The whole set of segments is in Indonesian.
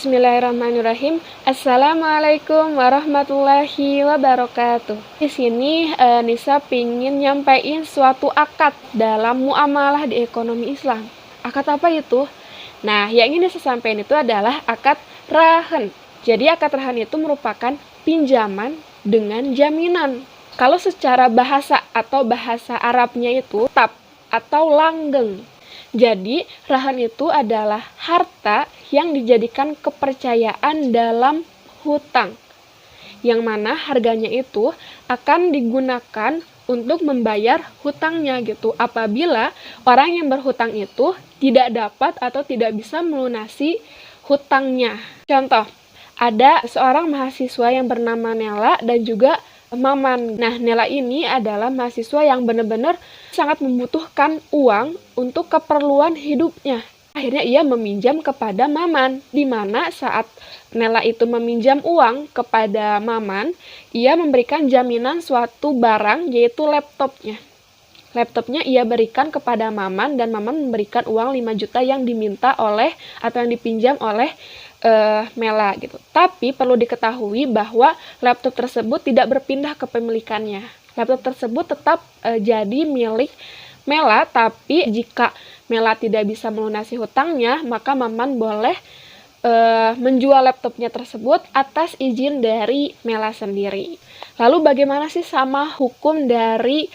Bismillahirrahmanirrahim. Assalamualaikum warahmatullahi wabarakatuh. Di sini Nisa pingin nyampein suatu akad dalam muamalah di ekonomi Islam. Akad apa itu? Nah, yang ingin Nisa sampaikan itu adalah akad rahan. Jadi akad rahan itu merupakan pinjaman dengan jaminan. Kalau secara bahasa atau bahasa Arabnya itu tab atau langgeng. Jadi, rahan itu adalah harta yang dijadikan kepercayaan dalam hutang, yang mana harganya itu akan digunakan untuk membayar hutangnya gitu. Apabila orang yang berhutang itu tidak dapat atau tidak bisa melunasi hutangnya. Contoh, ada seorang mahasiswa yang bernama Nela dan juga Maman. Nah, Nela ini adalah mahasiswa yang benar-benar sangat membutuhkan uang untuk keperluan hidupnya. Akhirnya ia meminjam kepada Maman, di mana saat Nela itu meminjam uang kepada Maman, ia memberikan jaminan suatu barang, yaitu laptopnya. Laptopnya ia berikan kepada Maman, dan Maman memberikan uang 5 juta yang diminta oleh atau yang dipinjam oleh Mela gitu. Tapi perlu diketahui bahwa laptop tersebut tidak berpindah kepemilikannya. Laptop tersebut tetap jadi milik Mela, tapi jika Mela tidak bisa melunasi hutangnya, maka Maman boleh menjual laptopnya tersebut atas izin dari Mela sendiri. Lalu bagaimana sih sama hukum dari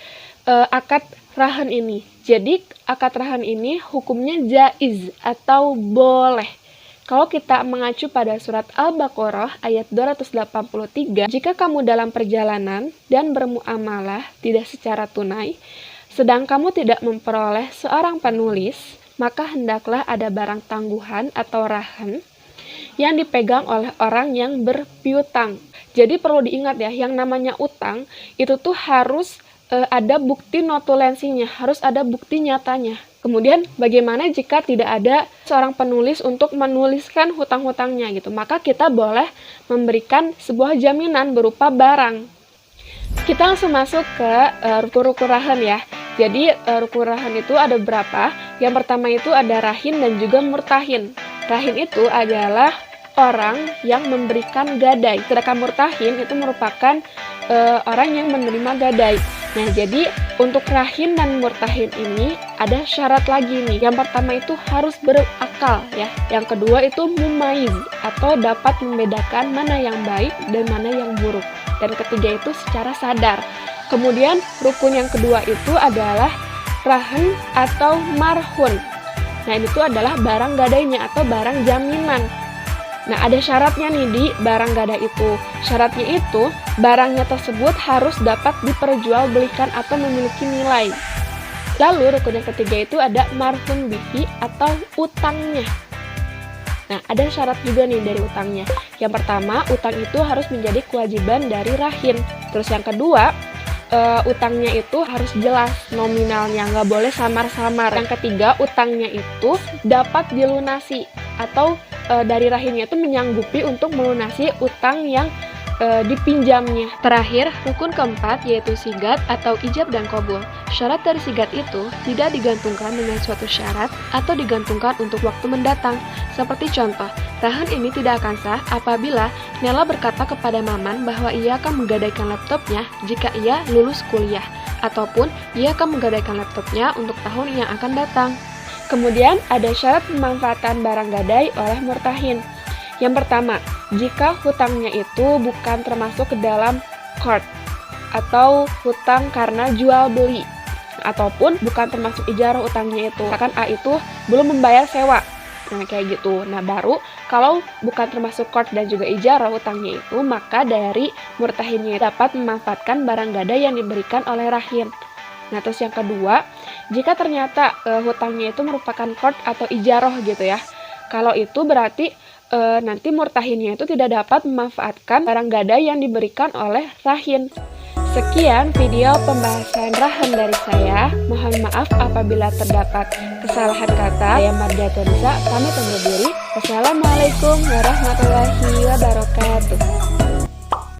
akad rahan ini? Jadi akad rahan ini hukumnya jaiz atau boleh. Kalau kita mengacu pada surat Al-Baqarah ayat 283, jika kamu dalam perjalanan dan bermuamalah tidak secara tunai, sedang kamu tidak memperoleh seorang penulis, maka hendaklah ada barang tangguhan atau rahan yang dipegang oleh orang yang berpiutang. Jadi perlu diingat ya, yang namanya utang itu tuh harus ada bukti notulensinya, harus ada bukti nyatanya. Kemudian bagaimana jika tidak ada seorang penulis untuk menuliskan hutang-hutangnya gitu? Maka kita boleh memberikan sebuah jaminan berupa barang. Kita langsung masuk ke rukun-rukun rahan ya. Jadi rukun rahan itu ada berapa? Yang pertama itu ada rahin dan juga murtahin. Rahin itu adalah orang yang memberikan gadai. Sedangkan murtahin itu merupakan orang yang menerima gadai. Nah, jadi untuk rahin dan murtahin ini ada syarat lagi nih. Yang pertama itu harus berakal ya. Yang kedua itu mumayyiz atau dapat membedakan mana yang baik dan mana yang buruk. Dan ketiga itu secara sadar. Kemudian rukun yang kedua itu adalah rahan atau marhun. Nah, ini tuh adalah barang gadainya atau barang jaminan. Nah, ada syaratnya nih di barang gadai itu. Syaratnya itu, barangnya tersebut harus dapat diperjualbelikan atau memiliki nilai. Lalu, rukun yang ketiga itu ada marhun bihi atau utangnya. Nah, ada syarat juga nih dari utangnya. Yang pertama, utang itu harus menjadi kewajiban dari rahin. Terus yang kedua, utangnya itu harus jelas nominalnya, nggak boleh samar-samar. Yang ketiga, utangnya itu dapat dilunasi atau dari rahinnya itu menyanggupi untuk melunasi utang yang dipinjamnya. Terakhir, rukun keempat yaitu sigat atau ijab dan qabul. Syarat dari sigat itu tidak digantungkan dengan suatu syarat atau digantungkan untuk waktu mendatang. Seperti contoh, rahan ini tidak akan sah apabila Nela berkata kepada Maman bahwa ia akan menggadaikan laptopnya jika ia lulus kuliah, ataupun ia akan menggadaikan laptopnya untuk tahun yang akan datang. Kemudian ada syarat pemanfaatan barang gadai oleh murtahin. Yang pertama, jika hutangnya itu bukan termasuk ke dalam qard atau hutang karena jual beli, ataupun bukan termasuk ijarah utangnya itu. Misalkan A itu belum membayar sewa. Nah, kayak gitu. Nah, baru kalau bukan termasuk qard dan juga ijarah hutangnya itu, maka dari murtahinnya dapat memanfaatkan barang gadai yang diberikan oleh rahin. Nah, terus yang kedua, jika ternyata hutangnya itu merupakan qard atau ijarah gitu ya. Kalau itu berarti nanti murtahinnya itu tidak dapat memanfaatkan barang gadai yang diberikan oleh rahin. Sekian video pembahasan rahan dari saya. Mohon maaf apabila terdapat kesalahan kata. Saya Mardiatya Nisa, pamit undur diri. Wassalamualaikum warahmatullahi wabarakatuh.